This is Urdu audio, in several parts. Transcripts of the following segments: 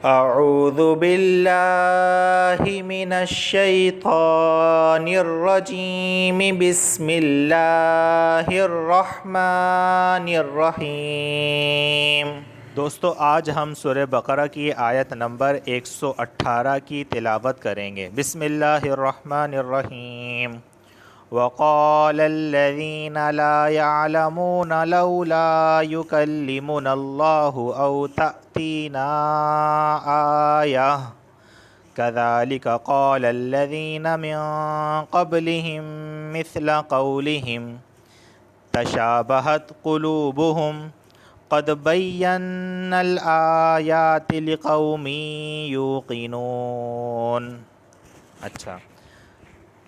اعوذ باللہ من الشیطان الرجیم بسم اللہ الرحمن الرحیم۔ دوستو آج ہم سورہ بقرہ کی آیت نمبر 118 کی تلاوت کریں گے۔ بسم اللہ الرحمن الرحیم۔ وقال الذين لا يعلمون لولا يكلمنا الله أو تأتينا آية كذلك قال الذين من قبلهم مثل قولهم تشابهت قلوبهم قد بينا الآيات لقوم يوقنون۔ اچھا،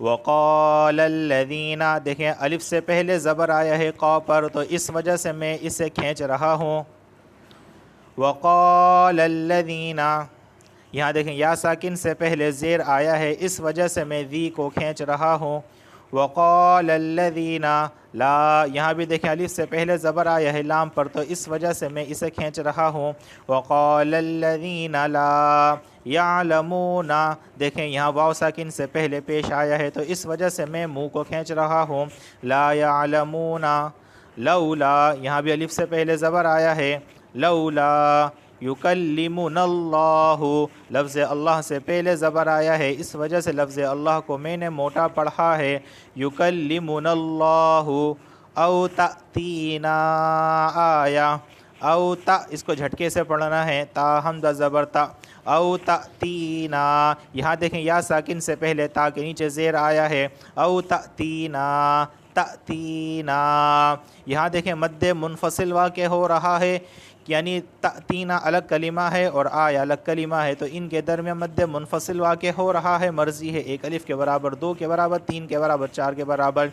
وقال الذین، دیکھیں الف سے پہلے زبر آیا ہے قا پر، تو اس وجہ سے میں اسے کھینچ رہا ہوں۔ وقال الذین، یہاں دیکھیں یا ساکن سے پہلے زیر آیا ہے، اس وجہ سے میں ذی کو کھینچ رہا ہوں۔ وقال الذین لا، یہاں بھی دیکھیں الف سے پہلے زبر آیا ہے لام پر، تو اس وجہ سے میں اسے کھینچ رہا ہوں۔ وقال الذین لا یعلمون، دیکھیں یہاں واو ساکن سے پہلے پیش آیا ہے، تو اس وجہ سے میں منہ کو کھینچ رہا ہوں۔ لا یعلمون لولا، یہاں بھی الف سے پہلے زبر آیا ہے، لولا یکلمنا اللہ، لفظ اللہ سے پہلے زبر آیا ہے، اس وجہ سے لفظ اللہ کو میں نے موٹا پڑھا ہے۔ یکلمنا اللہ او تأتینا آیا، او تا اس کو جھٹکے سے پڑھنا ہے، تا حمزہ زبر تا، او تأتینا، یہاں دیکھیں یا ساکن سے پہلے تا کے نیچے زیر آیا ہے، او تأتینا تأتینا، یہاں دیکھیں مد منفصل واقع ہو رہا ہے، یعنی تأتینا الگ کلمہ ہے اور آیا الگ کلمہ ہے، تو ان کے درمیان مد منفصل واقع ہو رہا ہے۔ مرضی ہے ایک الف کے برابر، دو کے برابر، تین کے برابر، چار کے برابر،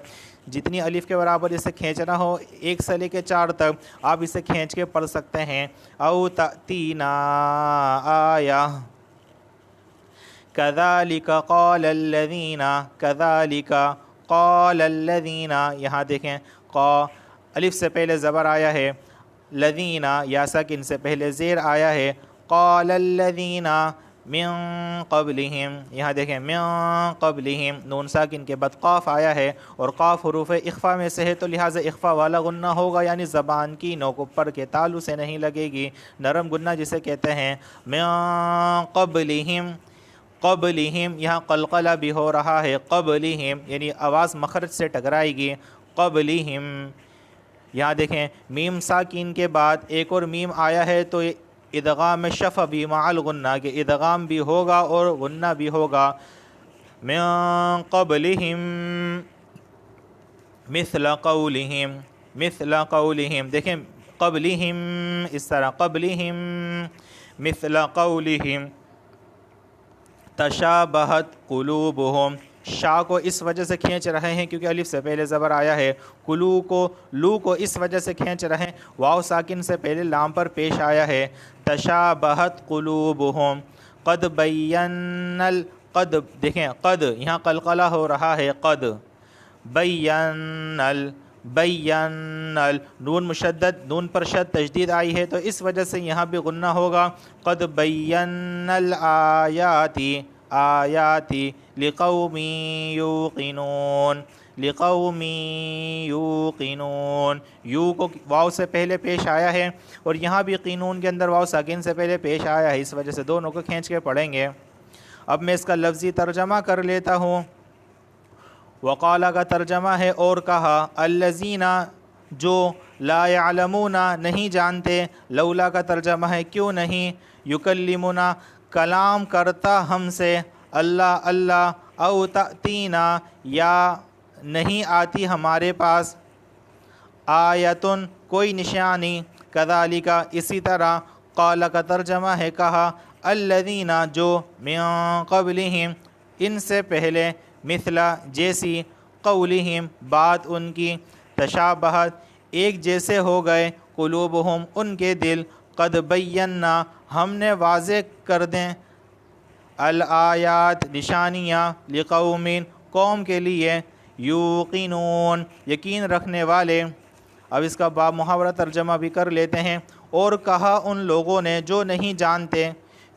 جتنی الف کے برابر اسے کھینچنا ہو، ایک سے لے کے چار تک آپ اسے کھینچ کے پڑھ سکتے ہیں۔ او تأتینا آیا کذالک قال الذین، کذالک قال الذین، یہاں دیکھیں قا الف سے پہلے زبر آیا ہے، الذین یا ساکن سے پہلے زیر آیا ہے، قال الذین من قبلہم، یہاں دیکھیں من قبلہم، نون ساکن کے بعد قاف آیا ہے، اور قاف حروف اخفا میں سے ہے، تو لہٰذا اخفا والا غنہ ہوگا، یعنی زبان کی نوک اوپر کے تالو سے نہیں لگے گی، نرم غنہ جسے کہتے ہیں۔ من قبلہم، قبلہم، یہاں قلقلہ بھی ہو رہا ہے، قبلہم یعنی آواز مخرج سے ٹکرائے گی، قبلہم۔ یہاں دیکھیں میم ساکین کے بعد ایک اور میم آیا ہے، تو ادغام شفوی مع الغنہ، کہ ادغام بھی ہوگا اور غنہ بھی ہوگا۔ من قبلہم مثل قولہم، مثل قولہم، دیکھیں قبلہم اس طرح، قبلہم مثل قولہم، تشابہت قلوبہم، شا کو اس وجہ سے کھینچ رہے ہیں کیونکہ الف سے پہلے زبر آیا ہے، قلو کو، لو کو اس وجہ سے کھینچ رہے ہیں، واو ساکن سے پہلے لام پر پیش آیا ہے، تشابہت قلوبہم، قد بین قد، دیکھیں قد یہاں قلقلہ ہو رہا ہے، قد بین بین، نون مشدد، نون پر شد تشدید آئی ہے، تو اس وجہ سے یہاں بھی غنہ ہوگا، قد بین الآیاتی، آیاتی لقوم یوقنون، لقوم یوقنون، یو کو واو سے پہلے پیش آیا ہے، اور یہاں بھی قینون کے اندر واو ساکن سے پہلے پیش آیا ہے، اس وجہ سے دونوں کو کھینچ کے پڑھیں گے۔ اب میں اس کا لفظی ترجمہ کر لیتا ہوں۔ وقالہ کا ترجمہ ہے اور کہا، الذین جو، لا یعلمون نہیں جانتے، لولا کا ترجمہ ہے کیوں نہیں، یکلمنا کلام کرتا ہم سے، اللہ اللہ، او تأتینا یا نہیں آتی ہمارے پاس، آیتن کوئی نشانی، کذالک اسی طرح، قال کا ترجمہ ہے کہا، الذین جو، من قبلہم ان سے پہلے، مثلا جیسی، قولہم بات ان کی، تشابہت ایک جیسے ہو گئے، قلوبہم ان کے دل، قد بینا ہم نے واضح کر دیں، الآیات نشانیاں، لقوم قوم کے لیے، یوقنون یقین رکھنے والے۔ اب اس کا باب محاورہ ترجمہ بھی کر لیتے ہیں۔ اور کہا ان لوگوں نے جو نہیں جانتے،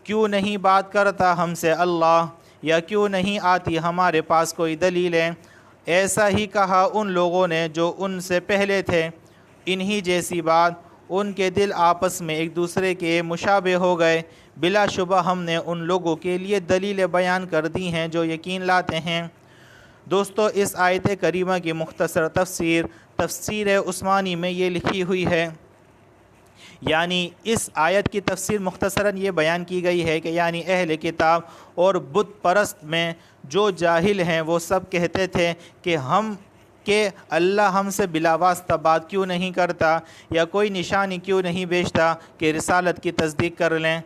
کیوں نہیں بات کرتا ہم سے اللہ، یا کیوں نہیں آتی ہمارے پاس کوئی دلیلیں؟ ایسا ہی کہا ان لوگوں نے جو ان سے پہلے تھے، انہی جیسی بات، ان کے دل آپس میں ایک دوسرے کے مشابہ ہو گئے۔ بلا شبہ ہم نے ان لوگوں کے لیے دلیلیں بیان کر دی ہیں جو یقین لاتے ہیں۔ دوستو، اس آیت کریمہ کی مختصر تفسیر عثمانی میں یہ لکھی ہوئی ہے، یعنی اس آیت کی تفسیر مختصراً یہ بیان کی گئی ہے کہ یعنی اہل کتاب اور بت پرست میں جو جاہل ہیں وہ سب کہتے تھے کہ اللہ ہم سے بلا واسطہ بات کیوں نہیں کرتا، یا کوئی نشانی کیوں نہیں بھیجتا کہ رسالت کی تصدیق کر لیں۔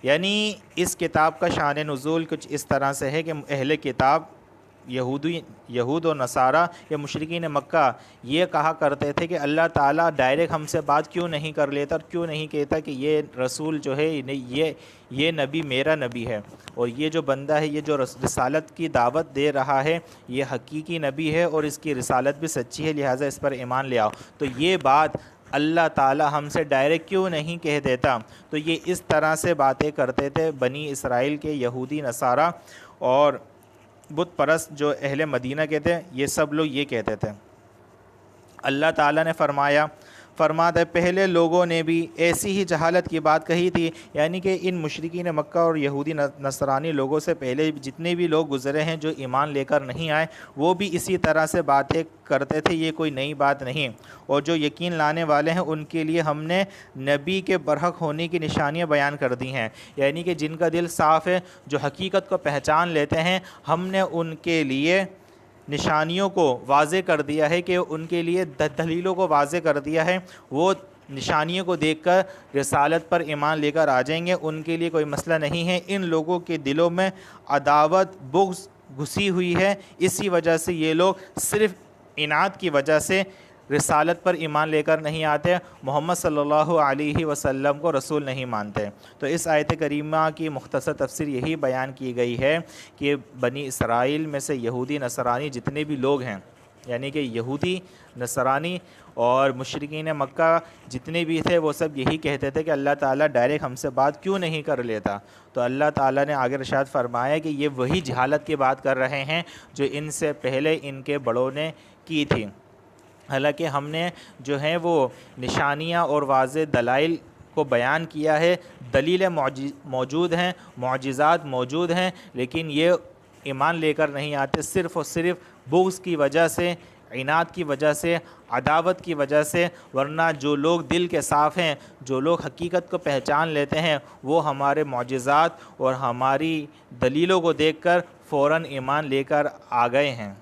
یعنی اس کتاب کا شان نزول کچھ اس طرح سے ہے کہ اہل کتاب یہود و نصارہ یا مشرکین مکہ یہ کہا کرتے تھے کہ اللہ تعالیٰ ڈائریکٹ ہم سے بات کیوں نہیں کر لیتا، اور کیوں نہیں کہتا کہ یہ رسول جو ہے یہ نبی میرا نبی ہے، اور یہ جو بندہ ہے، یہ جو رسالت کی دعوت دے رہا ہے، یہ حقیقی نبی ہے اور اس کی رسالت بھی سچی ہے، لہٰذا اس پر ایمان لے آؤ۔ تو یہ بات اللہ تعالیٰ ہم سے ڈائریکٹ کیوں نہیں کہہ دیتا؟ تو یہ اس طرح سے باتیں کرتے تھے بنی اسرائیل کے یہودی نصارہ اور بت پرست جو اہل مدینہ کے تھے، یہ سب لوگ یہ کہتے تھے۔ اللہ تعالیٰ نے فرماتا پہلے لوگوں نے بھی ایسی ہی جہالت کی بات کہی تھی، یعنی کہ ان مشرکین مکہ اور یہودی نصرانی لوگوں سے پہلے جتنے بھی لوگ گزرے ہیں جو ایمان لے کر نہیں آئے، وہ بھی اسی طرح سے باتیں کرتے تھے، یہ کوئی نئی بات نہیں۔ اور جو یقین لانے والے ہیں ان کے لیے ہم نے نبی کے برحق ہونے کی نشانیاں بیان کر دی ہیں، یعنی کہ جن کا دل صاف ہے، جو حقیقت کو پہچان لیتے ہیں، ہم نے ان کے لیے نشانیوں کو واضح کر دیا ہے، کہ ان کے لیے دلیلوں کو واضح کر دیا ہے، وہ نشانیوں کو دیکھ کر رسالت پر ایمان لے کر آ جائیں گے، ان کے لیے کوئی مسئلہ نہیں ہے۔ ان لوگوں کے دلوں میں عداوت بغض گھسی ہوئی ہے، اسی وجہ سے یہ لوگ صرف عناد کی وجہ سے رسالت پر ایمان لے کر نہیں آتے، محمد صلی اللہ علیہ وسلم کو رسول نہیں مانتے۔ تو اس آیت کریمہ کی مختصر تفسیر یہی بیان کی گئی ہے کہ بنی اسرائیل میں سے یہودی نصرانی جتنے بھی لوگ ہیں، یعنی کہ یہودی نصرانی اور مشرکین مکہ جتنے بھی تھے، وہ سب یہی کہتے تھے کہ اللہ تعالیٰ ڈائریکٹ ہم سے بات کیوں نہیں کر لیتا۔ تو اللہ تعالیٰ نے آگے ارشاد فرمایا کہ یہ وہی جہالت کی بات کر رہے ہیں جو ان سے پہلے ان کے بڑوں نے کی تھی۔ حالانکہ ہم نے جو ہیں وہ نشانیاں اور واضح دلائل کو بیان کیا ہے، دلیلیں موجود ہیں، معجزات موجود ہیں، لیکن یہ ایمان لے کر نہیں آتے، صرف اور صرف بغض کی وجہ سے، عناد کی وجہ سے، عداوت کی وجہ سے۔ ورنہ جو لوگ دل کے صاف ہیں، جو لوگ حقیقت کو پہچان لیتے ہیں، وہ ہمارے معجزات اور ہماری دلیلوں کو دیکھ کر فوراً ایمان لے کر آ گئے ہیں۔